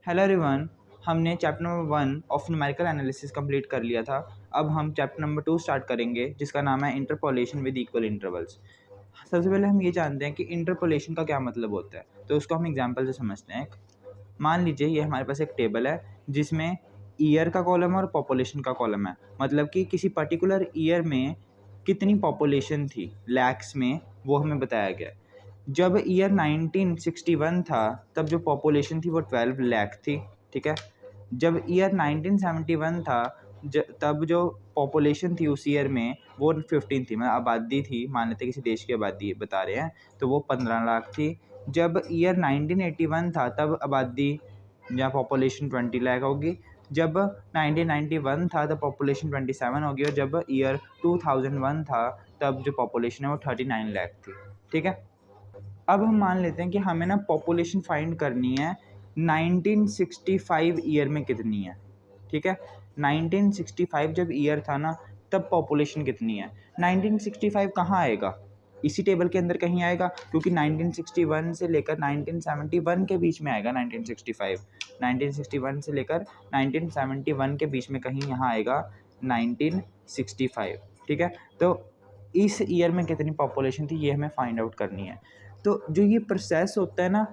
Hello everyone, हमने chapter number 1 of numerical analysis complete कर लिया था। अब हम चैप्टर नंबर 2 स्टार्ट करेंगे जिसका नाम है इंटरपोलेशन विद इक्वल इंटरवल्स। सबसे पहले हम ये जानते हैं कि इंटरपोलेशन का क्या मतलब होता है, तो उसको हम एग्जांपल से समझते हैं। मान लीजिए ये हमारे पास एक टेबल है जिसमें ईयर का कॉलम है और पॉपुलेशन का कॉलम है, मतलब कि किसी पर्टिकुलर ईयर में कितनी पॉपुलेशन थी लैक्स में, वो हमें बताया गया है। जब ईयर 1961 था तब जो पॉपुलेशन थी वो 12 लाख थी, ठीक है। जब ईयर 1971 था तब जो पॉपुलेशन थी उस ईयर में वो 15 थी, मतलब आबादी थी, मान लेते किसी देश की आबादी बता रहे हैं, तो वो 15 लाख थी। जब ईयर 1981 था तब आबादी या पॉपुलेशन 20 लाख होगी। जब 1991 था तब पॉपुलेशन 27 होगी, और जब ईयर 2001 था तब जो पॉपुलेशन है वो 39 लाख थी, ठीक है। अब हम मान लेते हैं कि हमें ना पॉपुलेशन फाइंड करनी है 1965 ईयर में कितनी है, ठीक है। 1965 जब ईयर था ना तब पॉपुलेशन कितनी है। 1965 कहाँ आएगा, इसी टेबल के अंदर कहीं आएगा, क्योंकि 1961 से लेकर 1971 के बीच में आएगा। 1961 से लेकर 1971 के बीच में कहीं यहाँ आएगा 1965, ठीक है। तो इस ईयर में कितनी पॉपुलेशन थी ये हमें फाइंड आउट करनी है। तो जो ये प्रोसेस होता है ना,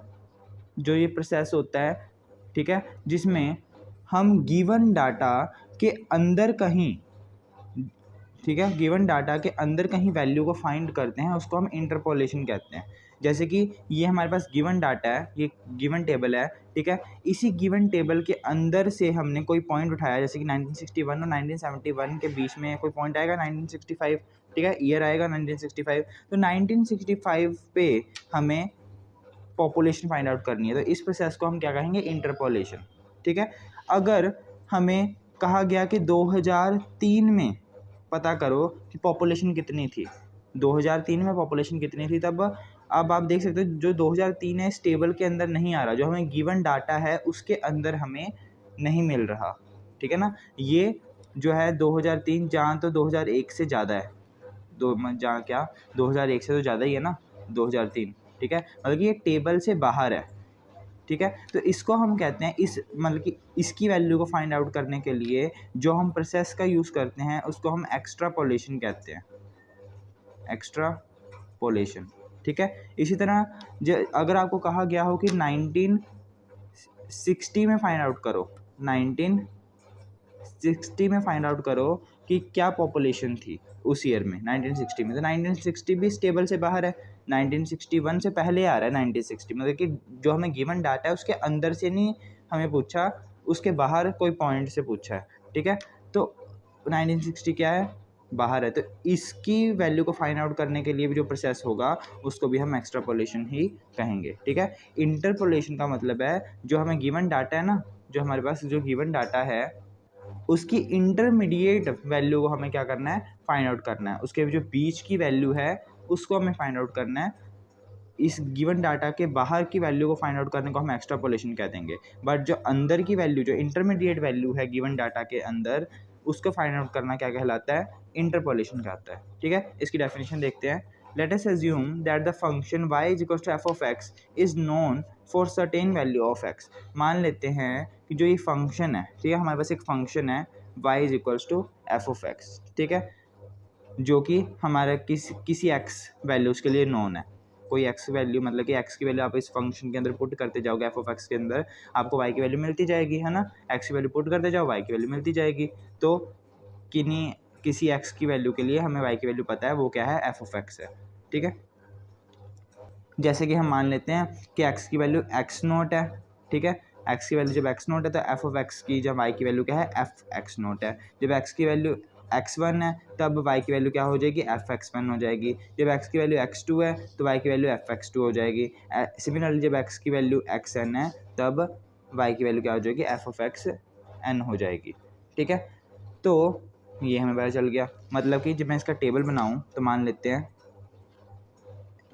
जो ये प्रोसेस होता है, ठीक है, जिसमें हम गिवन डाटा के अंदर कहीं, ठीक है, गिवन डाटा के अंदर कहीं वैल्यू को फाइंड करते हैं, उसको हम इंटरपोलेशन कहते हैं। जैसे कि ये हमारे पास गिवन डाटा है, ये गिवन टेबल है, ठीक है। इसी गिवन टेबल के अंदर से हमने कोई पॉइंट उठाया, जैसे कि 1961 और 1971 के बीच में कोई पॉइंट आएगा 1965, ठीक है, ईयर आएगा 1965। तो 1965 पे हमें पॉपुलेशन फाइंड आउट करनी है, तो इस प्रोसेस को हम क्या कहेंगे, इंटरपोलेशन, ठीक है। अगर हमें कहा गया कि 2003 में पता करो कि पॉपुलेशन कितनी थी, 2003 में पॉपुलेशन कितनी थी, तब अब आप देख सकते हो जो 2003 है इस टेबल के अंदर नहीं आ रहा, जो हमें गिवन डाटा है उसके अंदर हमें नहीं मिल रहा, ठीक है ना। ये जो है 2003 जहाँ तो 2001 से ज़्यादा है, जहाँ क्या 2001 से तो ज़्यादा ही है ना 2003, ठीक है, मतलब कि ये टेबल से बाहर है, ठीक है। तो इसको हम कहते हैं, इस मतलब कि इसकी वैल्यू को फाइंड आउट करने के लिए जो हम प्रोसेस का यूज़ करते हैं उसको हम एक्स्ट्रापोलेशन कहते हैं, एक्स्ट्रापोलेशन, ठीक है। इसी तरह अगर आपको कहा गया हो कि 1960 में फाइंड आउट करो, 1960 में फाइंड आउट करो कि क्या पॉपुलेशन थी उस ईयर में 1960 में, तो 1960 भी इस टेबल से बाहर है, 1961 से पहले आ रहा है 1960, मतलब कि जो हमें गिवन डाटा है उसके अंदर से नहीं हमें पूछा, उसके बाहर कोई पॉइंट से पूछा है, ठीक है। तो 1960 क्या है, बाहर है, तो इसकी वैल्यू को फाइंड आउट करने के लिए भी जो प्रोसेस होगा उसको भी हम एक्स्ट्रापोलेशन ही कहेंगे, ठीक है। इंटरपोलेशन का मतलब है जो हमें गिवन डाटा है ना, जो हमारे पास जो गिवन डाटा है उसकी इंटरमीडिएट वैल्यू को हमें क्या करना है, फाइंड आउट करना है। उसके जो बीच की वैल्यू है उसको हमें फाइंड आउट करना है। इस गिवन डाटा के बाहर की वैल्यू को फाइंड आउट करने को हम एक्स्ट्रापोलेशन कह देंगे, बट जो अंदर की वैल्यू, जो इंटरमीडिएट वैल्यू है गिवन डाटा के अंदर, उसको फाइंड आउट करना क्या कहलाता है, इंटरपोलेशन कहलाता है, ठीक है। इसकी डेफिनेशन देखते हैं। Let us assume that the function y is equals to f of x is known for certain value of x। मान लेते हैं कि जो ये फंक्शन है, ठीक है, हमारे पास एक फंक्शन है y is equals to f of x, ठीक है, जो कि हमारा किसी x वैल्यूज़ के लिए नोन है। कोई x वैल्यू, मतलब कि x की वैल्यू आप इस फंक्शन के अंदर पुट करते जाओगे, f ऑफ x के अंदर आपको y की वैल्यू मिलती जाएगी, है ना। x की वैल्यू पुट करते जाओ, y की वैल्यू मिलती जाएगी। तो किसी x की वैल्यू के लिए हमें y की वैल्यू पता है, वो क्या है, f ऑफ x है, ठीक है। जैसे कि हम मान लेते हैं कि x की वैल्यू x नोट है, ठीक है। x की वैल्यू जब x नोट है तो f ऑफ x की जब y की वैल्यू क्या है, f x नोट है। जब x की वैल्यू x1 है तब y की वैल्यू क्या हो जाएगी, f x1 हो जाएगी। जब x की वैल्यू x2 है तो y की वैल्यू f x2 हो जाएगी। सिमिलरली जब x की वैल्यू xn है तब y की वैल्यू क्या हो जाएगी, f ऑफ x n हो जाएगी, ठीक है। तो ये हमें पता चल गया, मतलब कि जब मैं इसका टेबल बनाऊं तो मान लेते हैं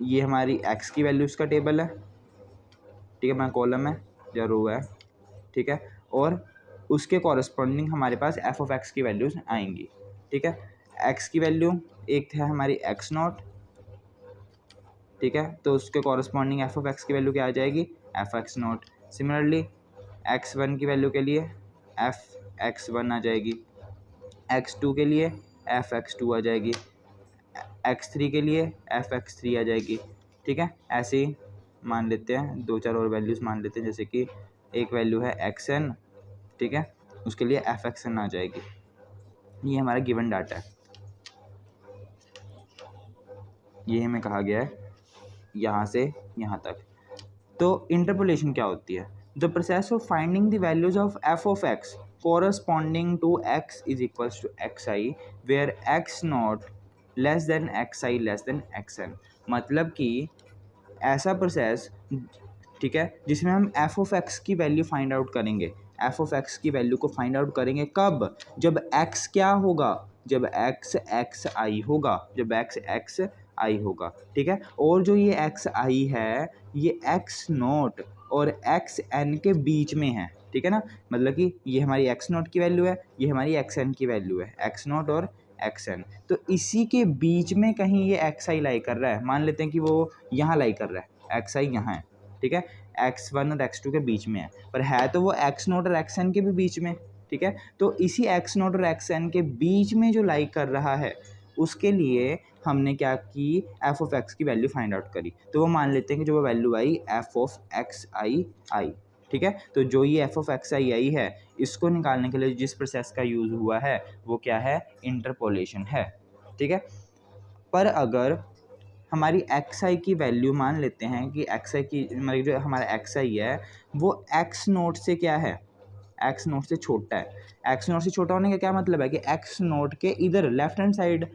ये हमारी x की वैल्यूज़ का टेबल है, ठीक है, मैं कॉलम है या रो है, ठीक है, और उसके कॉरस्पॉन्डिंग हमारे पास f ऑफ x की वैल्यूज़ आएंगी, ठीक है। x की वैल्यू एक है हमारी x नॉट, ठीक है, तो उसके कॉरस्पॉन्डिंग f ऑफ x की वैल्यू क्या आ जाएगी, f x not. Similarly x1 की वैल्यू के लिए f(x1) आ जाएगी, x2 के लिए f(x2) आ जाएगी, x3 के लिए f(x3) आ जाएगी। ठीक है, ऐसे ही मान लेते हैं, 2-4 और वैल्यूज़ मान लेते हैं, जैसे कि एक वैल्यू है xn, ठीक है, उसके लिए f(xn) आ जाएगी। ये हमारा गिवन डाटा है, ये हमें कहा गया है यहाँ से यहाँ तक। तो इंटरपोलेशन क्या होती है? The process of finding the values of f of x corresponding to x is equals to x i where x nought less than x i less than x n. मतलब कि ऐसा प्रोसेस, ठीक है, जिसमें हम एफ ऑफ एक्स की value find out करेंगे। F of x की वैल्यू को फाइंड आउट करेंगे कब? जब एक्स क्या होगा? जब एक्स एक्स आई होगा, जब एक्स एक्स आई होगा। ठीक है, और जो ये एक्स आई है ये एक्स नोट और एक्स एन के बीच में है। ठीक है ना, मतलब कि ये हमारी एक्स नोट की वैल्यू है, ये हमारी एक्स एन की वैल्यू है, एक्स नोट और एक्स एन। तो इसी के बीच में कहीं ये एक्स आई लाई कर रहा है। मान लेते हैं कि वो यहाँ लाई कर रहा है, एक्स आई यहाँ है, ठीक है, x1 और x2 के बीच में है, पर है तो वो x नोट और xn के भी बीच में। ठीक है, तो इसी x नोट और xn के बीच में जो लाई कर रहा है उसके लिए हमने क्या की, f ऑफ x की वैल्यू फाइंड आउट करी। तो वो मान लेते हैं कि जो वो value I f of x आई। ठीक है, तो जो ये f ऑफ x आई है, इसको निकालने के लिए जिस प्रोसेस का यूज़ हुआ है वो क्या है? इंटरपोलेशन है। ठीक है, पर अगर हमारी एक्स आई की वैल्यू मान लेते हैं कि एक्स आई की, मतलब जो हमारा एक्स आई है वो एक्स नोट से क्या है? एक्स नोट से छोटा है। एक्स नोट से छोटा होने का क्या मतलब है कि एक्स नोट के इधर लेफ्ट हैंड साइड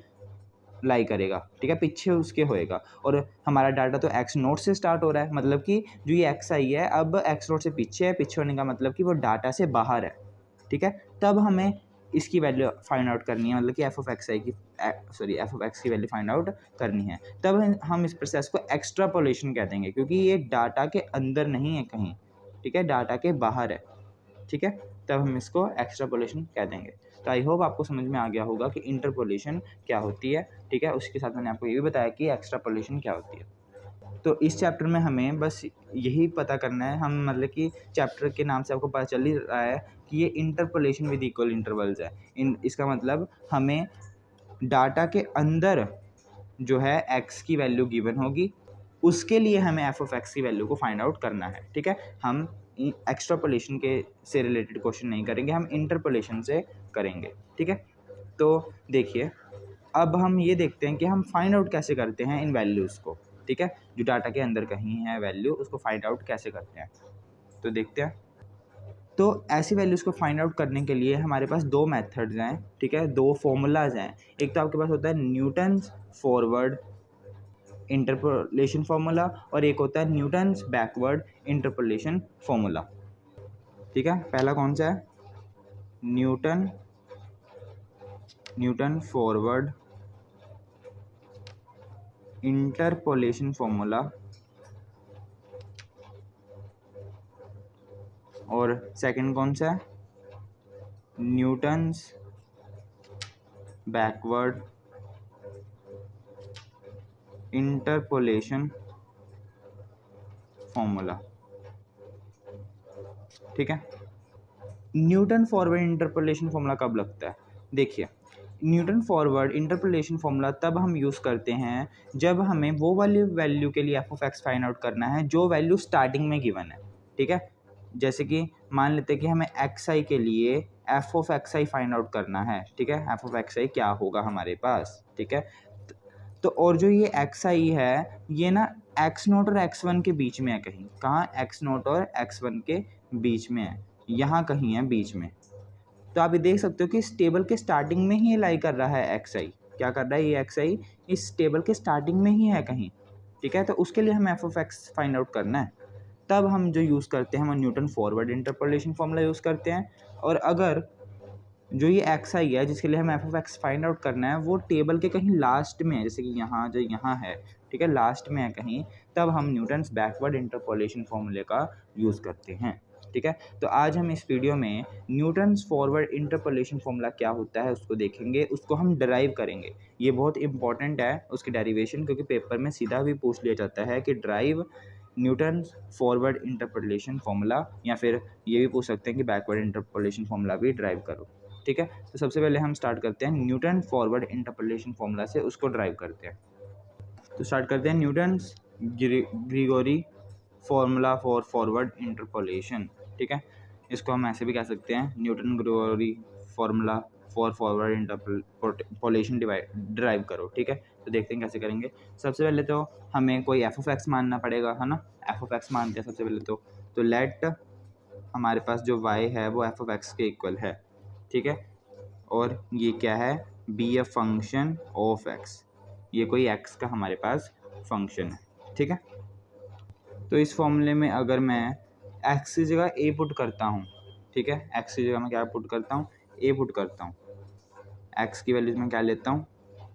लाई करेगा। ठीक है, पीछे उसके होएगा, और हमारा डाटा तो एक्स नोट से स्टार्ट हो रहा है, मतलब कि जो ये एक्स आई है अब एक्स नोट से पीछे है। पीछे होने का मतलब कि वो डाटा से बाहर है। ठीक है, तब हमें इसकी वैल्यू फाइंड आउट करनी है, मतलब कि एफ ऑफ एक्स आई की एफ ऑफ एक्स की वैल्यू फाइंड आउट करनी है। तब हम इस प्रोसेस को एक्स्ट्रापोलेशन कह देंगे, क्योंकि ये डाटा के अंदर नहीं है कहीं, ठीक है, डाटा के बाहर है। ठीक है, तब हम इसको एक्स्ट्रापोलेशन कह देंगे। तो आई होप आपको समझ में आ गया होगा कि इंटरपोलेशन क्या होती है। ठीक है, उसके साथ मैंने आपको ये भी बताया कि एक्स्ट्रापोलेशन क्या होती है। तो इस चैप्टर में हमें बस यही पता करना है, हम मतलब कि चैप्टर के नाम से आपको पता चल ही रहा है कि ये इंटरपोलेशन विद इक्वल इंटरवल्स है। इसका मतलब हमें डाटा के अंदर जो है एक्स की वैल्यू गिवन होगी, उसके लिए हमें एफ ऑफ एक्स की वैल्यू को फाइंड आउट करना है। ठीक है, हम एक्स्ट्रापोलेशन के से रिलेटेड क्वेश्चन नहीं करेंगे, हम इंटरपोलेशन से करेंगे। ठीक है, तो देखिए अब हम ये देखते हैं कि हम फाइंड आउट कैसे करते हैं इन वैल्यूज़ को। ठीक है, जो डाटा के अंदर कहीं है वैल्यू, उसको फाइंड आउट कैसे करते हैं, तो देखते हैं। तो ऐसी वैल्यूज़ को फाइंड आउट करने के लिए हमारे पास दो मेथड्स हैं। ठीक है, दो फॉर्मूलाज हैं। एक तो आपके पास होता है न्यूटन्स फॉरवर्ड इंटरपोलेशन फार्मूला, और एक होता है न्यूटन्स बैकवर्ड इंटरपोलेशन फार्मूला। ठीक है, पहला कौन सा है? न्यूटन फॉरवर्ड इंटरपोलेशन फार्मूला, और सेकंड कौन सा है? Newton's backward interpolation formula. ठीक है, न्यूटन फॉरवर्ड इंटरपोलेशन फार्मूला कब लगता है? देखिए, न्यूटन फॉरवर्ड इंटरपोलेशन फार्मूला तब हम यूज़ करते हैं जब हमें वो वाली वैल्यू के लिए F of x find out करना है जो वैल्यू स्टार्टिंग में गिवन है। ठीक है, जैसे कि मान लेते हैं कि हमें एक्स आई के लिए F of x I find out करना है। ठीक है, एफ ऑफ एक्स आई क्या होगा हमारे पास? ठीक है, तो और जो ये एक्स आई है ये ना एक्स नोट और एक्स वन के बीच में है कहीं। कहाँ? एक्स नोट और एक्स वन के बीच में है, यहाँ कहीं है बीच में। तो आप ये देख सकते हो कि इस टेबल के स्टार्टिंग में ही ये लाई कर रहा है एक्स आई। क्या कर रहा है ये एक्स आई? इस टेबल के स्टार्टिंग में ही है कहीं। ठीक है, तो उसके लिए हमें F of x find out करना है। तब हम जो यूज़ करते हैं वो Newton forward interpolation formula use करते हैं। और अगर जो ये एक्स आई है जिसके लिए हमें F of x find out करना है वो टेबल के कहीं लास्ट में है, जैसे कि यहाँ जो यहाँ है, ठीक है, लास्ट में है कहीं, तब हम न्यूटन्स बैकवर्ड इंटरपोलेशन फार्मूले का यूज़ करते हैं। ठीक है, तो आज हम इस वीडियो में न्यूटन्स फॉरवर्ड इंटरपोलेशन फार्मूला क्या होता है उसको देखेंगे, उसको हम डराइव करेंगे। ये बहुत इंपॉर्टेंट है उसकी डेरिवेशन, क्योंकि पेपर में सीधा भी पूछ लिया जाता है कि drive Newton forward interpolation formula, या फिर ये भी पूछ सकते हैं कि बैकवर्ड इंटरपोलेशन फॉर्मूला भी ड्राइव करो। ठीक है, तो सबसे पहले हम स्टार्ट करते हैं न्यूटन फॉरवर्ड इंटरपोलेशन फॉर्मूला से, उसको ड्राइव करते हैं। तो स्टार्ट करते हैं Newton's Gregory formula for forward interpolation. ठीक है, इसको हम ऐसे भी कह सकते हैं Newton Gregory formula for forward interpolation drive करो। ठीक है, तो देखते हैं कैसे करेंगे। सबसे पहले तो हमें कोई एफ ऑफ एक्स मानना पड़ेगा, है ना। एफ ऑफ एक्स मानते हैं सबसे पहले तो लेट हमारे पास जो y है वो एफ ऑफ एक्स के इक्वल है। ठीक है, और ये क्या है, be a function of x, ये कोई x का हमारे पास फंक्शन है। ठीक है, तो इस फॉर्मूले में अगर मैं x की जगह a पुट करता हूँ, ठीक है, x की जगह मैं क्या पुट करता हूँ, a पुट करता हूँ। x की वैल्यूज में क्या लेता हूँ,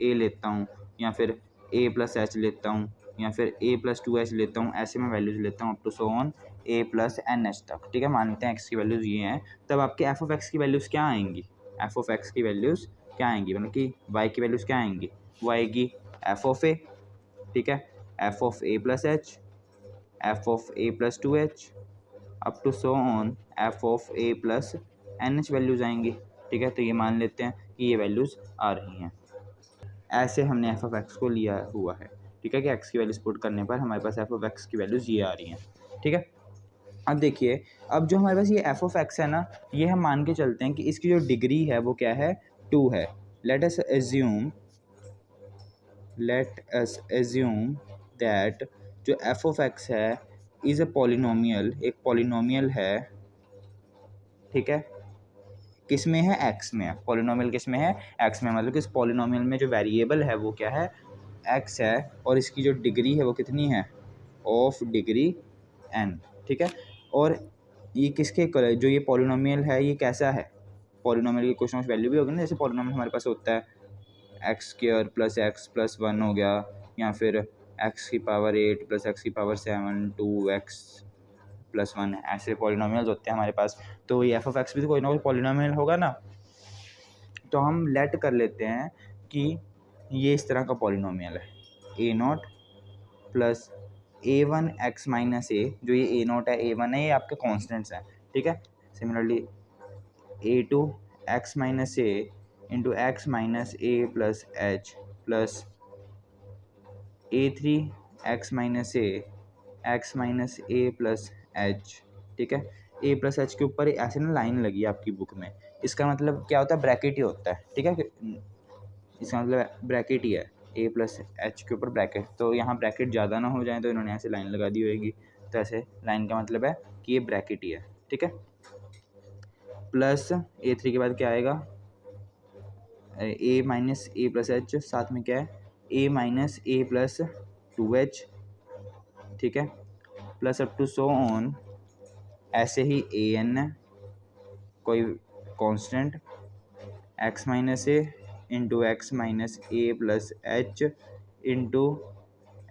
a लेता हूँ, या फिर a प्लस एच लेता हूँ, या फिर a प्लस 2h लेता हूँ। ऐसे मैं वैल्यूज लेता हूँ up to so on a plus n h तक। ठीक है, मानते हैं x की वैल्यूज़ ये हैं, तब आपके एफ ऑफ एक्स की वैल्यूज़ क्या आएंगी, एफ ऑफ एक्स की वैल्यूज़ क्या आएंगी, मतलब कि y की वैल्यूज़ क्या आएंगी, वो आएगी एफ ऑफ ए। ठीक है, f of a plus h, f of a plus 2h up to so on f of a plus n h values आएंगी। ठीक है, तो ये मान लेते हैं कि ये वैल्यूज़ आ रही हैं। ऐसे हमने एफ ऑफ एक्स को लिया हुआ है। ठीक है, कि एक्स की वैल्यूज पुट करने पर हमारे पास एफ ऑफ एक्स की वैल्यूज़ ये आ रही हैं। ठीक है, अब देखिए, अब जो हमारे पास ये एफ ऑफ एक्स है ना, ये हम मान के चलते हैं कि इसकी जो डिग्री है वो क्या है, 2 है। लेट अस एज्यूम दैट जो एफ ऑफ एक्स है इज़ ए पॉलिनोमियल, एक पॉलिनोमियल है। ठीक है, किस में है, एक्स में है। पॉलिनोमियल किस में है, एक्स में, मतलब कि इस पॉलिनोमियल में जो वेरिएबल है वो क्या है, एक्स है, और इसकी जो डिग्री है वो कितनी है, ऑफ डिग्री एन। ठीक है, और ये किसके इक्वल है, जो ये पॉलिनोमियल है ये कैसा है, पॉलिनोमियल की कुछ ना कुछ वैल्यू भी होगी ना, जैसे पॉलिनोमियल हमारे पास होता है x square plus x plus 1 हो गया, या फिर एक्स की पावर 8 प्लस एक्स की पावर 7 2x प्लस 1, ऐसे पॉलिनोमियल्स होते हैं हमारे पास। तो ये एफ ऑफ एक्स भी तो कोई ना कोई पॉलिनोमियल होगा ना। तो हम लेट कर लेते हैं कि ये इस तरह का पॉलिनोमियल है, a naught plus a one x minus a, जो ये ए नॉट है, ए वन है, ये आपके कॉन्स्टेंट्स हैं। ठीक है, similarly a two x minus a into x minus a plus h plus a three x minus a x minus a plus h. ठीक है, ए प्लस एच के ऊपर ऐसे ना लाइन लगी है आपकी बुक में, इसका मतलब क्या होता है, ब्रैकेट ही होता है। ठीक है, इसका मतलब ब्रैकेट ही है, ए प्लस एच के ऊपर ब्रैकेट। तो यहाँ ब्रैकेट ज़्यादा ना हो जाए तो इन्होंने ऐसे लाइन लगा दी होगी, तो ऐसे लाइन का मतलब है कि ये ब्रैकेट ही है। ठीक है, प्लस ए थ्री के बाद क्या आएगा, ए माइनस ए प्लस एच, साथ में क्या है, ए माइनस ए प्लस 2h। ठीक है, plus up to so on, ऐसे ही ए एन है कोई constant, x minus a into x minus a plus h into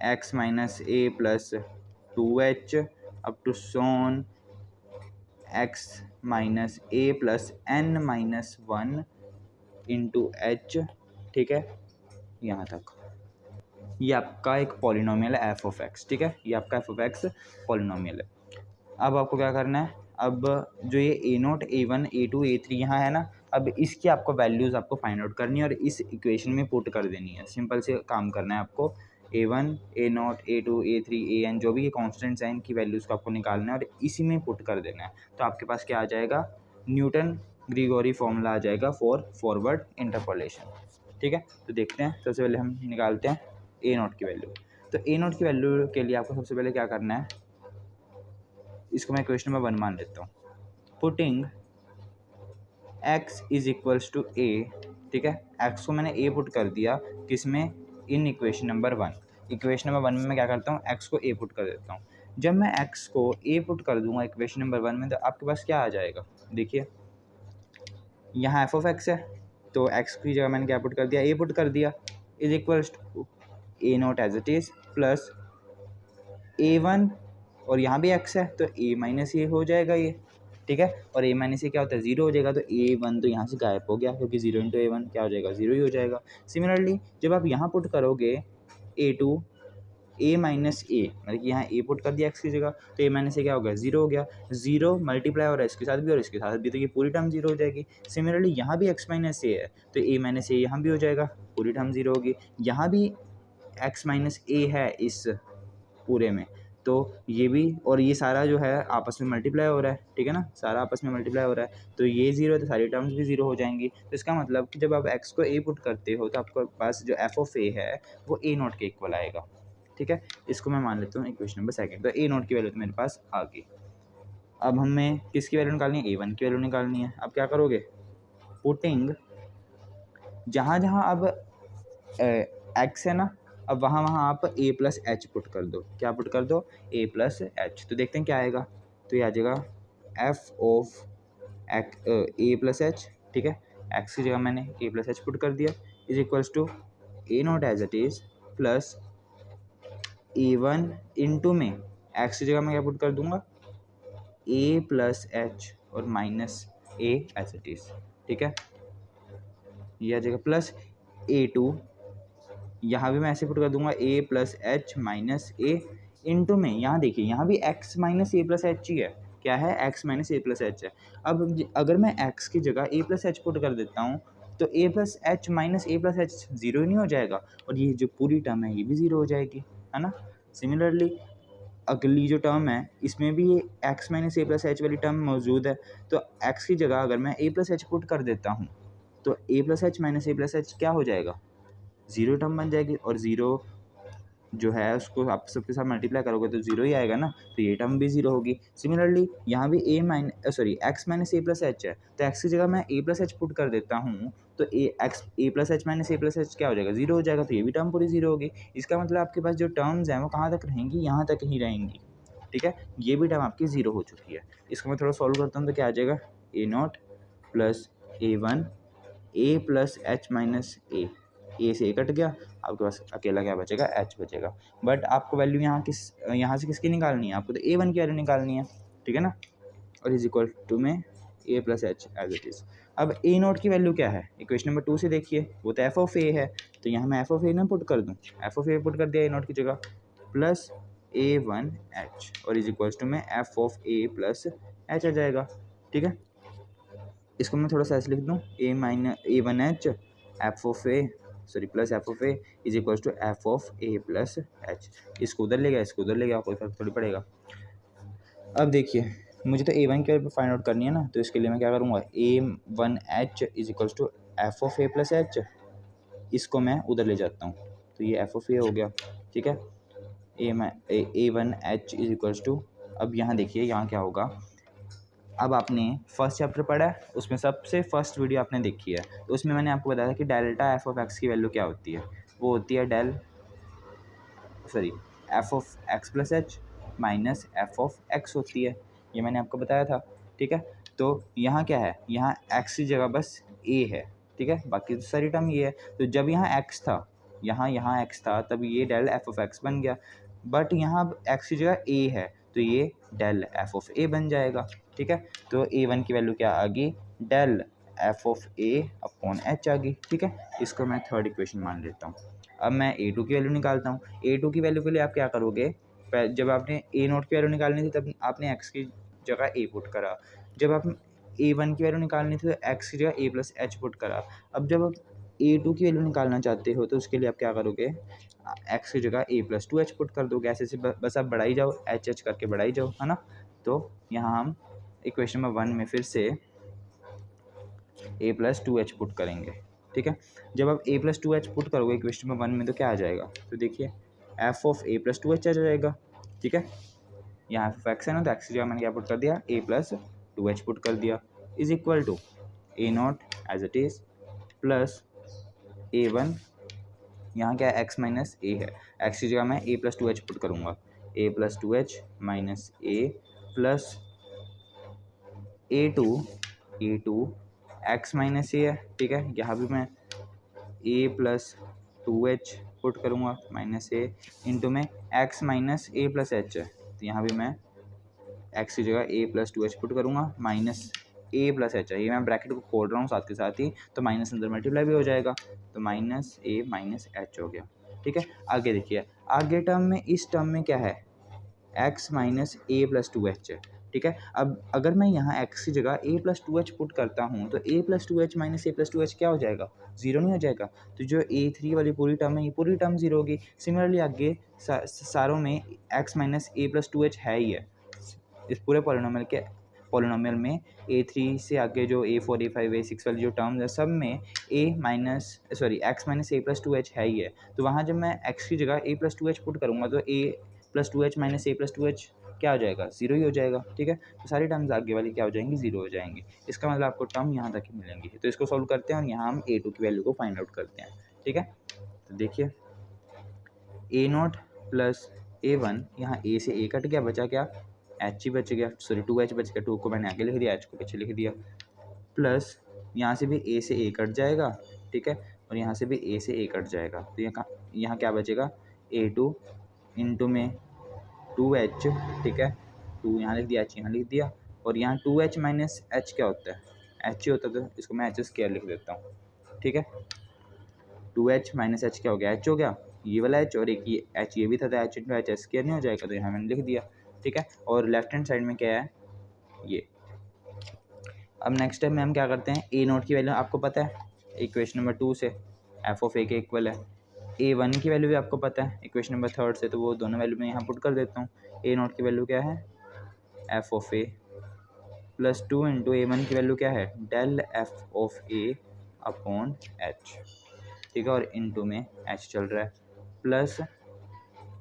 x minus a plus 2h up to so on x minus a plus n minus 1 into h. ठीक है, यहाँ तक ये आपका एक पॉलिनोमियल है एफ ऑफ एक्स। ठीक है, ये आपका एफ ऑफ एक्स पॉलिनोमियल है। अब आपको क्या करना है, अब जो ये a naught a one a two a three यहाँ है ना, अब इसकी आपको वैल्यूज़ आपको फाइंड आउट करनी है और इस इक्वेशन में पुट कर देनी है। सिंपल से काम करना है आपको, a one a naught a two a three a n जो भी ये कॉन्स्टेंट्स हैं इनकी वैल्यूज़ को आपको निकालना है और इसी में पुट कर देना है। तो आपके पास क्या आ जाएगा, न्यूटन ग्रीगोरी फॉर्मूला आ जाएगा फॉर फॉरवर्ड इंटरपोलेशन। ठीक है, तो देखते हैं, सबसे पहले हम निकालते हैं ए नोट की वैल्यू। तो ए नोट की वैल्यू के लिए आपको सबसे पहले क्या करना है, इसको मैं इक्वेशन नंबर 1 मान लेता हूँ, putting x is equals to a. ठीक है, x को मैंने a पुट कर दिया, किस में, in equation number 1। Equation number 1 में मैं क्या करता हूँ, x को a पुट कर देता हूँ। जब मैं x को a पुट कर दूंगा इक्वेशन नंबर 1 में, तो आपके पास क्या आ जाएगा, देखिए यहाँ एफ ऑफ एक्स है, तो x की जगह मैंने क्या पुट कर दिया, a पुट कर दिया, is equals to a nought as it is plus a one, और यहाँ भी x है तो a माइनस ए हो जाएगा ये। ठीक है, और a माइनस ए क्या होता है, 0 हो जाएगा, तो ए वन तो यहाँ से गायब हो गया क्योंकि 0 इंटू A1 क्या हो जाएगा, 0 ही हो जाएगा। सिमिलरली जब आप यहाँ पुट करोगे a2 ए माइनस ए, मतलब कि यहाँ ए पुट कर दिया एक्स की जगह, तो ए माइनस ए क्या हो गया, जीरो हो गया। जीरो मल्टीप्लाई हो रहा है इसके साथ भी और इसके साथ भी, तो ये पूरी टर्म जीरो हो जाएगी। सिमिलरली यहाँ भी एक्स माइनस ए है, तो ए माइनस ए यहाँ भी हो जाएगा, पूरी टर्म जीरो होगी। यहाँ भी एक्स माइनस ए है इस पूरे में, तो ये भी और ये सारा जो है आपस में मल्टीप्लाई हो रहा है, ठीक है ना, सारा आपस में मल्टीप्लाई हो रहा है, तो ये जीरो है तो सारी टर्म्स भी जीरो हो जाएंगी। तो इसका मतलब कि जब आप एक्स को ए पुट करते हो तो आपके पास जो एफ ऑफ ए है वो ए नॉट के इक्वल आएगा, ठीक है। इसको मैं मान लेता हूँ इक्वेशन नंबर सेकंड। तो ए नॉट की वैल्यू तो मेरे पास आ गई। अब हमें किसकी वैल्यू निकालनी है, ए वन की वैल्यू निकालनी है। अब क्या करोगे, पुटिंग जहाँ जहाँ अब एक्स है ना, अब वहाँ वहाँ आप ए प्लस एच पुट कर दो। क्या पुट कर दो, ए प्लस एच। तो देखते हैं क्या आएगा, तो ये आ जाएगा f of a plus h, ठीक है। एक्स की जगह मैंने ए प्लस एच पुट कर दिया, is equals to a nought as it is plus a one into में एक्स की जगह मैं क्या पुट कर दूंगा, ए प्लस एच और minus a as it is, ठीक है। ये आ जाएगा प्लस ए टू, यहाँ भी मैं ऐसे पुट कर दूंगा a plus h minus a into में, यहाँ देखिए यहाँ भी x minus a plus H ही है, क्या है, x minus a plus h है। अब अगर मैं एक्स की जगह ए प्लस एच पुट कर देता हूँ तो ए plus h minus a plus H zero ही नहीं हो जाएगा, और ये जो पूरी टर्म है ये भी ज़ीरो हो जाएगी, है ना। सिमिलरली अगली जो टर्म है इसमें भी ये x minus a plus H वाली टर्म मौजूद है, तो एक्स की जगह अगर मैं ए प्लस एच पुट कर देता हूँ तो ए plus h minus a plus H क्या हो जाएगा, ज़ीरो टर्म बन जाएगी, और ज़ीरो जो है उसको आप सबके साथ मल्टीप्लाई करोगे तो जीरो ही आएगा ना, तो ये टर्म भी जीरो होगी। सिमिलरली यहाँ भी x minus a plus h है, तो एक्स की जगह मैं ए प्लस एच पुट कर देता हूँ तो ए plus h minus a plus H क्या हो जाएगा, जीरो हो जाएगा, तो ये भी टर्म पूरी जीरो होगी। इसका मतलब आपके पास जो टर्म्स हैं वो कहाँ तक रहेंगी, यहाँ तक ही रहेंगी, ठीक है। ये भी टर्म आपकी जीरो हो चुकी है। इसको मैं थोड़ा सॉल्व करता हूँ तो क्या आ जाएगा, a naught plus a one a plus h minus a से ए कट गया, आपके पास अकेला क्या बचेगा, एच बचेगा। बट आपको वैल्यू यहाँ से किसकी निकालनी है, आपको तो ए वन की वैल्यू निकालनी है, ठीक है ना। और इज इक्वल टू में a plus h as it is. अब ए नोट की वैल्यू क्या है, इक्वेशन नंबर 2 से देखिए, वो तो एफ ऑफ ए है, तो यहाँ मैं एफ ऑफ ए ना पुट कर दूँ, एफ ऑफ ए पुट कर दिया ए नोट की जगह, प्लस ए वन एच और इज इक्वल्स टू में f of a plus h आ जाएगा, ठीक है। इसको मैं थोड़ा सा ऐसे लिख दूँ, a one h f of a plus f of a is equals to f of a plus h. इसको उधर ले गया, इसको उधर ले गया, कोई फर्क थोड़ी पड़ेगा। अब देखिए मुझे तो ए वन की वैल्यू फाइंड आउट करनी है ना, तो इसके लिए मैं क्या करूँगा, a one h is equals to f of a plus h, इसको मैं उधर ले जाता हूँ, तो ये एफ ऑफ ए हो गया, ठीक है। A one h is equals to, अब यहाँ देखिए यहाँ क्या होगा, अब आपने फर्स्ट चैप्टर पढ़ा है, उसमें सबसे फर्स्ट वीडियो आपने देखी है, तो उसमें मैंने आपको बताया कि डेल्टा एफ ऑफ एक्स की वैल्यू क्या होती है, वो होती है f of x plus h minus f of x होती है, ये मैंने आपको बताया था, ठीक है। तो यहाँ क्या है, यहाँ एक्स की जगह बस ए है, ठीक है, बाकी तो सारी टर्म ये है। तो जब यहाँ एक्स था, यहाँ एक्स था, तब ये डेल एफ ऑफ एक्स बन गया, बट यहाँ अब एक्स की जगह ए है तो ये डेल एफ ऑफ ए बन जाएगा, ठीक है। तो ए वन की वैल्यू क्या आ गई, del F of A upon h आ गई, ठीक है। इसको मैं थर्ड इक्वेशन मान लेता हूँ। अब मैं ए टू की वैल्यू निकालता हूँ। ए टू की वैल्यू के लिए आप क्या करोगे, जब आपने ए नोट की वैल्यू निकालनी थी तब आपने एक्स की जगह ए पुट करा, जब आप ए वन की वैल्यू निकालनी थी तो एक्स की जगह ए प्लस एच पुट करा। अब जब आप ए टू की वैल्यू निकालना चाहते हो तो उसके लिए आप क्या करोगे, एक्स की जगह a plus two h put कर दोगे, ऐसे बस आप बढ़ाई जाओ, एच एच करके बढ़ाई जाओ, है ना। तो यहाँ हम इक्वेशन नंबर 1 में फिर से a plus two h put करेंगे, ठीक है। जब आप a plus two h put करोगे इक्वेशन नंबर 1 में तो क्या आ जाएगा, तो देखिए f of a plus two h आ जाएगा, ठीक है। यहाँ एफ ऑफ एक्स है ना, तो एक्स की जगह मैंने क्या पुट कर दिया, a plus two h put कर दिया, is equal to a nought as it is plus a one, यहाँ क्या है, एक्स माइनस ए है, एक्स की जगह मैं a plus two h put करूँगा, a plus two h minus a plus a two x minus a है, ठीक है। यहाँ भी मैं a plus two h put करूँगा माइनस ए इंटू में x minus a plus h है, तो यहाँ भी मैं एक्स की जगह a plus two h put करूँगा माइनस ए प्लस एच है, ये मैं ब्रैकेट को खोल रहा हूँ साथ के साथ ही, तो माइनस अंदर मल्टीप्लाई भी हो जाएगा, तो माइनस ए माइनस एच हो गया, ठीक है। आगे देखिए, आगे टर्म में, इस टर्म में क्या है, x minus a plus two H है, ठीक है। अब अगर मैं यहाँ x की जगह a plus two h put करता हूँ तो a plus two h minus a plus two H क्या हो जाएगा, जीरो नहीं हो जाएगा। तो जो a3 वाली पूरी टर्म है ये पूरी टर्म जीरो होगी। सिमिलरली आगे सारों में x minus a plus two H है ही है। इस पूरे पॉलिनोमियल में a3 से आगे जो a4 a5 a6 वाली जो टर्म्स है सब में x minus a plus two H है ही है। तो वहाँ जब मैं x की जगह a plus two h put करूँगा तो a plus two h minus a plus two H क्या हो जाएगा, जीरो ही हो जाएगा, ठीक है। तो सारी टर्म्स आगे वाली क्या हो जाएंगी, जीरो हो जाएंगी। इसका मतलब आपको टर्म यहाँ तक ही मिलेंगी। तो इसको सॉल्व करते हैं और यहाँ हम a2 की वैल्यू को फाइंड आउट करते हैं, ठीक है। तो देखिए a0 प्लस a1, यहाँ a से a कट गया, बचा क्या, एच ही बच गया, सॉरी 2h बच गया, 2 को मैंने आगे लिख दिया, एच को पीछे लिख दिया। प्लस यहाँ से भी a से a कट जाएगा, ठीक है, और यहाँ से भी a से a कट जाएगा। तो यहाँ क्या बचेगा, a2 इंटू में 2h, ठीक है, 2 यहाँ लिख दिया, h यहाँ लिख दिया, और यहाँ 2h माइनस h क्या होता है, h ही होता है, तो इसको मैं h स्क्वायर लिख देता हूँ, ठीक है। 2h माइनस h क्या हो गया, h हो गया, ये वाला h, और एक ये h ये भी था, तो h इंटू h स्क्वायर नहीं हो जाएगा, तो यहाँ मैंने लिख दिया, ठीक है। और लेफ्ट हैंड साइड में क्या है, ये। अब नेक्स्ट स्टेप में हम क्या करते हैं, a0 की वैल्यू आपको पता है इक्वेशन नंबर 2 से f ऑफ a के इक्वल है, a1 की वैल्यू भी आपको पता है इक्वेशन नंबर 3 से, तो वो दोनों वैल्यू मैं यहाँ पुट कर देता हूँ। a0 की वैल्यू क्या है, f of a plus 2 into a1 की वैल्यू क्या है, del f of a upon h, ठीक है, और इंटू में h चल रहा है, plus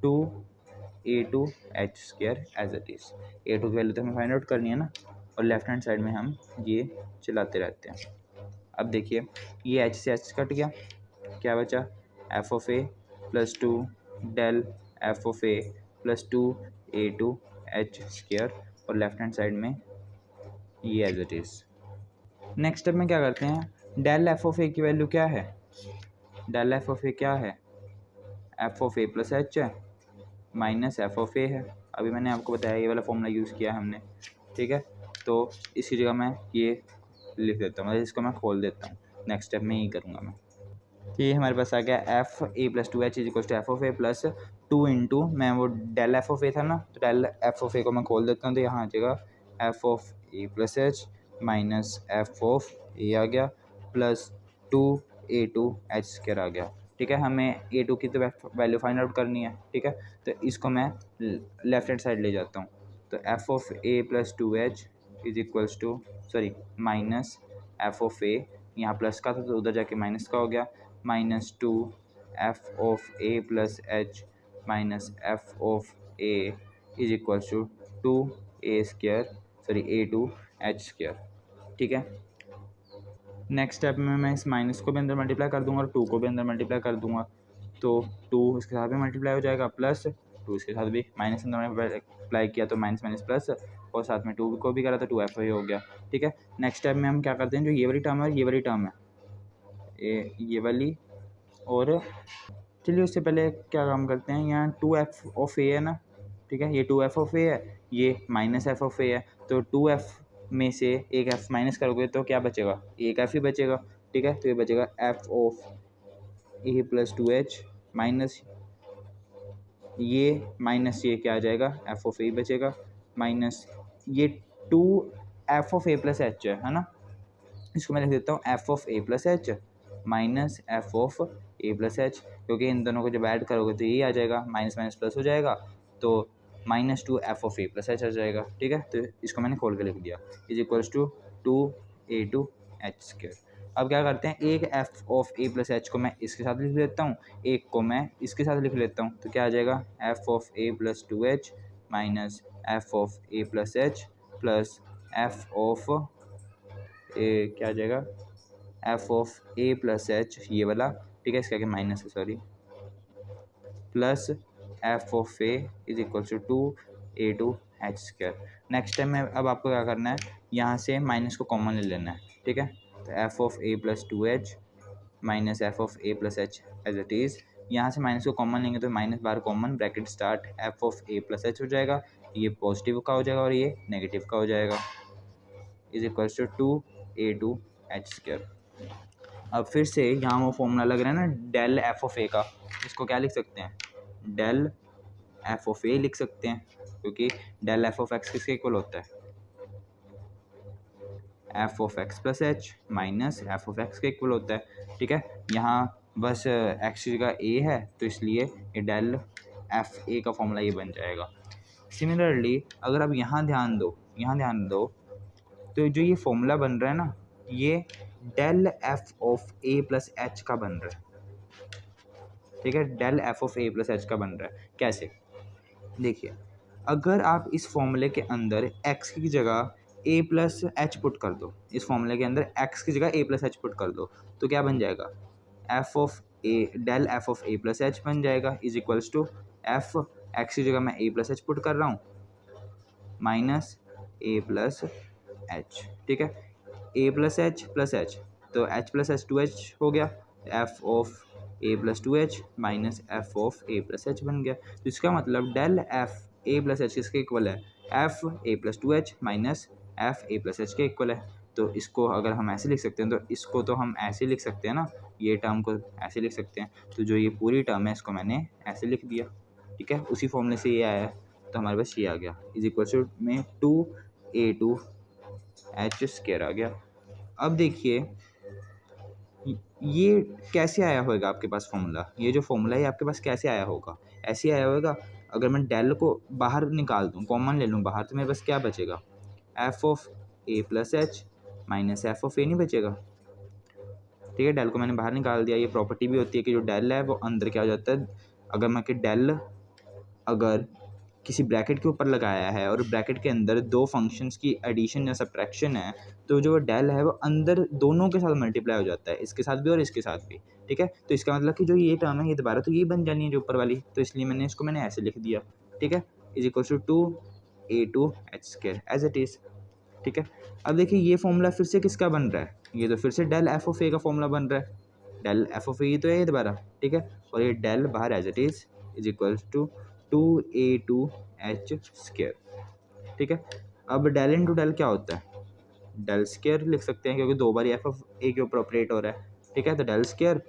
2a2 h square as it is. a2 की वैल्यू तो हमें फाइंड आउट करनी है ना, और लेफ्ट हैंड साइड में हम ये चलाते रहते हैं। अब देखिए ये h से h कट गया, क्या बचा, f of a plus 2 del f of a plus 2a2 h square, और लेफ्ट हैंड साइड में ये as it is. Next step में क्या करते हैं, डेल f ऑफ a की वैल्यू क्या है, डेल f ऑफ a क्या है, f of a plus h है माइनस f ऑफ a है। अभी मैंने आपको बताया ये वाला फॉर्मूला यूज़ किया है हमने, ठीक है। तो इसी जगह मैं ये लिख देता हूँ, मतलब इसको मैं खोल देता हूँ, नेक्स्ट स्टेप में यही करूँगा मैं। तो ये हमारे पास आ गया f a plus two h is equal to f of a plus 2 into, मैं वो डेल एफ ऑफ ए था ना, तो डेल एफ ऑफ ए को मैं खोल देता हूँ, तो यहाँ आ जाएगा f of a plus h minus f of a आ गया, प्लस 2a2 एच स्क्वायर आ गया, ठीक है। हमें a2 की तो वैल्यू फाइंड आउट करनी है, ठीक है। तो इसको मैं लेफ्ट हैंड साइड ले जाता हूँ, तो f of a plus two h is equals to, sorry, minus f of a, यहाँ प्लस का था तो उधर जाके माइनस का हो गया, minus 2 f of a plus h minus f of a is equals to 2a square, sorry a2 h square, ठीक है। नेक्स्ट स्टेप में मैं इस माइनस को भी अंदर मल्टीप्लाई कर दूंगा और 2 को भी अंदर मल्टीप्लाई कर दूंगा, तो 2 इसके साथ भी मल्टीप्लाई हो जाएगा, प्लस 2 इसके साथ भी, माइनस अंदर मल्टीप्लाई किया तो माइनस माइनस प्लस, और साथ में 2 को भी करा तो 2f हो गया, ठीक है। नेक्स्ट स्टेप में हम क्या करते हैं, जो ये वाली टर्म है और ये वाली टर्म है, ये वाली, और चलिए उससे पहले क्या काम करते हैं, यहाँ 2f ऑफ ए है ना, ठीक है, ये 2f ऑफ ए है, ये माइनस f ऑफ ए है, तो 2f में से एक f माइनस करोगे तो क्या बचेगा, एक f ही बचेगा, ठीक है। तो ये बचेगा f of a plus two h minus ये माइनस ये क्या आ जाएगा, f ऑफ ए बचेगा, माइनस ये 2f of a plus h है ना, इसको मैं लिख देता हूँ f of a plus h minus f of a plus H, क्योंकि इन दोनों को जब ऐड करोगे तो ये आ जाएगा, माइनस माइनस प्लस हो जाएगा, तो minus 2f of a plus h आ जाएगा, ठीक है। तो इसको मैंने खोल के लिख दिया, is equals to 2a2 h square. अब क्या करते हैं, एक f of a plus h को मैं इसके साथ लिख लेता हूँ, एक को मैं इसके साथ लिख लेता हूँ, तो क्या आ जाएगा, f of a plus two h minus f of a plus h plus f of a क्या आ जाएगा, f of a plus h ये वाला, ठीक है, इसका क्या माइनस है, sorry, plus f of a is equal to 2a2 h square. Next time में अब आपको क्या करना है, यहाँ से माइनस को कॉमन ले लेना है, ठीक है। तो f of a plus two h minus f of a plus h as it is, यहाँ से माइनस को कॉमन लेंगे तो माइनस बार common, bracket start, f of a plus h हो जाएगा, ये पॉजिटिव का हो जाएगा और ये नेगेटिव का हो जाएगा, is equals to 2a2 h square. अब फिर से यहाँ वो फॉर्मूला लग रहा है ना डेल एफ ऑफ ए का, इसको क्या लिख सकते हैं, डेल एफ ऑफ ए लिख सकते हैं, क्योंकि डेल एफ ऑफ एक्स किसके इक्वल होता है, f of x plus h minus f of x के इक्वल होता है। ठीक है, यहाँ बस एक्स की जगह ए है तो इसलिए ये डेल एफ ए का फॉर्मूला ये बन जाएगा। सिमिलरली अगर आप यहाँ ध्यान दो तो जो ये फॉर्मूला बन रहा है ना, ये del F of a plus h का बन रहा है। ठीक है, del F of a plus h का बन रहा है। कैसे, देखिए, अगर आप इस फॉर्मूले के अंदर x की जगह a प्लस एच पुट कर दो, इस फॉर्मूले के अंदर x की जगह a प्लस एच पुट कर दो, तो क्या बन जाएगा, f of a del F of a plus h बन जाएगा, is equals to f x की जगह मैं a प्लस एच पुट कर रहा हूँ माइनस a प्लस एच। ठीक है, a प्लस एच तो h प्लस एच 2h हो गया, f of a plus 2h minus f of a plus h बन गया। तो इसका मतलब del f a plus h किसके इक्वल है, f a plus 2h minus f a plus h के इक्वल है। तो इसको अगर हम ऐसे लिख सकते हैं तो इसको तो हम ऐसे लिख सकते हैं ना, ये टर्म को ऐसे लिख सकते हैं। तो जो ये पूरी टर्म है इसको मैंने ऐसे लिख दिया। ठीक है, उसी फॉर्मूले से ये आया, तो हमारे पास ये आ गया, इज इक्वल टू में 2a2h² आ गया। अब देखिए ये कैसे आया होगा आपके पास फॉर्मूला, ये जो फॉर्मूला है आपके पास कैसे आया होगा, ऐसे आया होगा। अगर मैं डेल को बाहर निकाल दूँ, कॉमन ले लूँ बाहर, तो मेरे पास क्या बचेगा, f of a plus h minus f of a नहीं बचेगा। ठीक है, डेल को मैंने बाहर निकाल दिया। ये प्रॉपर्टी भी होती है कि जो डेल है वो अंदर क्या हो जाता है, अगर मैं कि डेल अगर किसी ब्रैकेट के ऊपर लगाया है और ब्रैकेट के अंदर दो फंक्शंस की एडिशन या सब्ट्रैक्शन है, तो जो डेल है वो अंदर दोनों के साथ मल्टीप्लाई हो जाता है, इसके साथ भी और इसके साथ भी। ठीक है, तो इसका मतलब कि जो ये टर्म है ये दोबारा तो ये बन जानी है जो ऊपर वाली, तो इसलिए मैंने ऐसे लिख दिया। ठीक है, is equal to 2a2h² as it is. ठीक है, अब देखिए ये फॉर्मूला फिर से किसका बन रहा है, ये तो फिर से डेल एफ ऑफ ए का फॉर्मूला बन रहा है, डेल एफ ऑफ ए तो है दोबारा। ठीक है, और ये डेल बाहर as it is equal to 2a2h²। ठीक है, अब डेल इंटू डेल क्या होता है, डेल स्क्वायर लिख सकते हैं, क्योंकि दो बार एफ ऑफ ए के ऊपर ऑपरेट हो रहा है। ठीक है, तो del square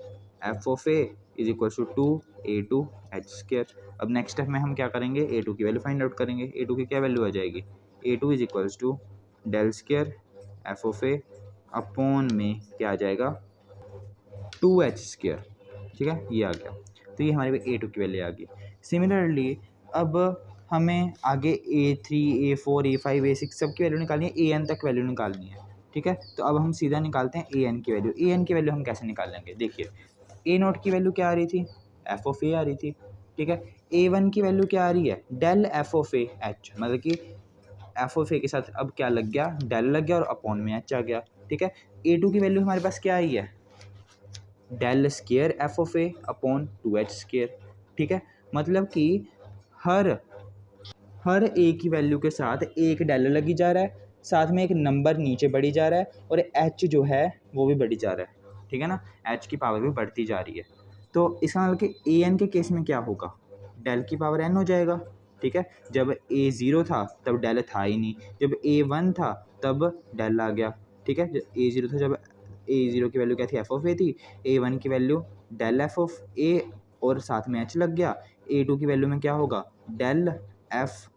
F of a is equal to 2a2h²। अब नेक्स्ट स्टेप में हम क्या करेंगे, a2 की वैल्यू फाइंड आउट करेंगे। a2 की क्या वैल्यू आ जाएगी, a2 is equals to del square F of A upon में क्या आ जाएगा 2h²। ठीक है, ये आ गया, तो ये हमारे पास a2 की वैल्यू आ गई। सिमिलरली अब हमें आगे a3 a4 a5 a6 सब की वैल्यू निकालनी है, an तक वैल्यू निकालनी है। ठीक है, तो अब हम सीधा निकालते हैं an की वैल्यू। an की वैल्यू हम कैसे निकालेंगे, देखिए a0 की वैल्यू क्या आ रही थी, एफ ऑफ ए आ रही थी। ठीक है, a1 की वैल्यू क्या आ रही है, del F of A H, मतलब कि एफ ऑफ ए के साथ अब क्या लग गया, डेल लग गया और अपॉन में एच आ गया। ठीक है, a2 की वैल्यू हमारे पास क्या आई है, del square F of A upon 2h²। ठीक है, मतलब कि हर ए की वैल्यू के साथ एक डेल लगी जा रहा है, साथ में एक नंबर नीचे बढ़ी जा रहा है और एच जो है वो भी बढ़ी जा रहा है। ठीक है ना, एच की पावर भी बढ़ती जा रही है। तो इसका मतलब कि ए एन के केस में क्या होगा, डेल की पावर एन हो जाएगा। ठीक है, जब ए ज़ीरो था तब डेल था ही नहीं, जब ए वन था तब डेल आ गया। ठीक है, जब ए ज़ीरो था, जब ए ज़ीरो की वैल्यू क्या थी, एफ ऑफ ए थी, ए वन की वैल्यू डेल एफ ऑफ ए और साथ में एच लग गया। ए टू की वैल्यू में क्या होगा, del F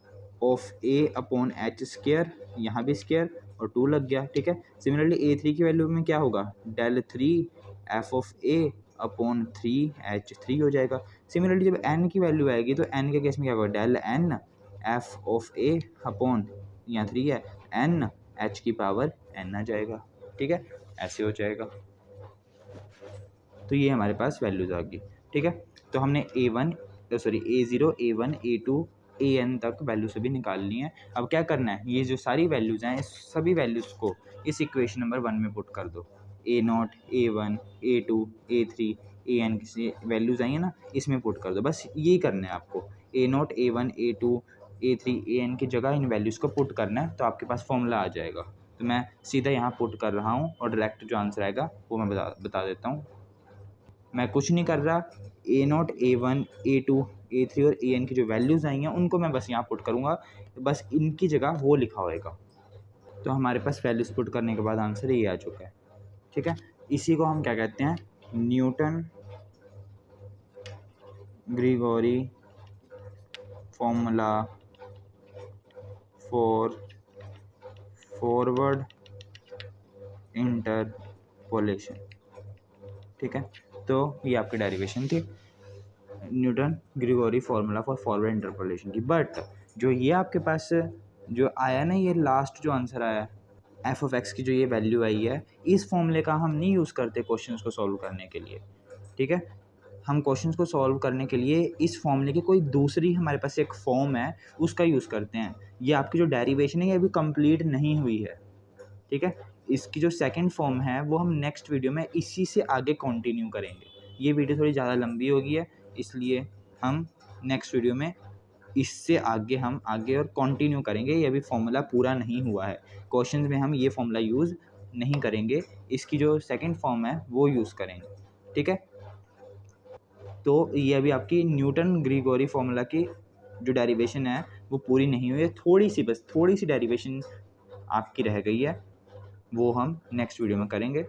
of A upon h², यहाँ भी स्क्वायर और 2 लग गया। ठीक है, सिमिलरली a3 की वैल्यू में क्या होगा, del 3 F of A upon 3h³ हो जाएगा। सिमिलरली जब n की वैल्यू आएगी तो n के केस में क्या होगा, del n F of A upon, यहाँ 3 है, n h की पावर n आ जाएगा। ठीक है, ऐसे हो जाएगा। तो ये हमारे पास वैल्यूज आ गई। ठीक है, तो हमने a0 a1 a2 an तक वैल्यू सभी निकालनी है। अब क्या करना है, ये जो सारी वैल्यूज़ हैं इस सभी वैल्यूज़ को इस इक्वेशन नंबर 1 में पुट कर दो। a0 a1 a2 a3 an की वैल्यूज़ आई हैं ना, इसमें पुट कर दो, बस यही करना है आपको। a0 a1 a2 a3 an की जगह इन वैल्यूज़ को पुट करना है, तो आपके पास फॉर्मूला आ जाएगा। तो मैं सीधा यहाँ पुट कर रहा हूँ और डायरेक्ट जो आंसर आएगा वो मैं बता देता हूँ। मैं कुछ नहीं कर रहा, a0 a1 a2 a3 और an की जो वैल्यूज़ आई हैं उनको मैं बस यहाँ पुट करूँगा, बस इनकी जगह वो लिखा होएगा। तो हमारे पास वैल्यूज़ पुट करने के बाद आंसर ये आ चुका है। ठीक है, इसी को हम क्या कहते हैं, Newton Gregory formula for forward interpolation. ठीक है, तो ये आपकी डेरिवेशन थी Newton Gregory formula for forward interpolation की। बट जो ये आपके पास जो आया ना, ये लास्ट जो आंसर आया एफ ऑफ एक्स की जो ये वैल्यू आई है, इस फॉर्मूले का हम नहीं यूज़ करते क्वेश्चंस को सॉल्व करने के लिए। ठीक है, हम क्वेश्चंस को सॉल्व करने के लिए इस फॉर्मूले की कोई दूसरी हमारे पास एक फॉर्म है उसका यूज़ करते हैं। ये आपकी जो डेरिवेशन है ये अभी कंप्लीट नहीं हुई है। ठीक है, इसकी जो सेकंड फॉर्म है वो हम नेक्स्ट वीडियो में इसी से आगे कंटिन्यू करेंगे। ये वीडियो थोड़ी ज़्यादा लंबी हो गई है, इसलिए हम नेक्स्ट वीडियो में इससे आगे हम आगे और कंटिन्यू करेंगे। ये अभी फॉर्मूला पूरा नहीं हुआ है, क्वेश्चंस में हम ये फॉर्मूला यूज़ नहीं करेंगे, इसकी जो सेकंड फॉर्म है वो यूज़ करेंगे। ठीक है, तो ये अभी आपकी न्यूटन ग्रिगोरी फार्मूला की जो डेरिवेशन है वो पूरी नहीं हुई है, थोड़ी सी बस थोड़ी सी डेरिवेशन आपकी रह गई है, वो हम नेक्स्ट वीडियो में करेंगे।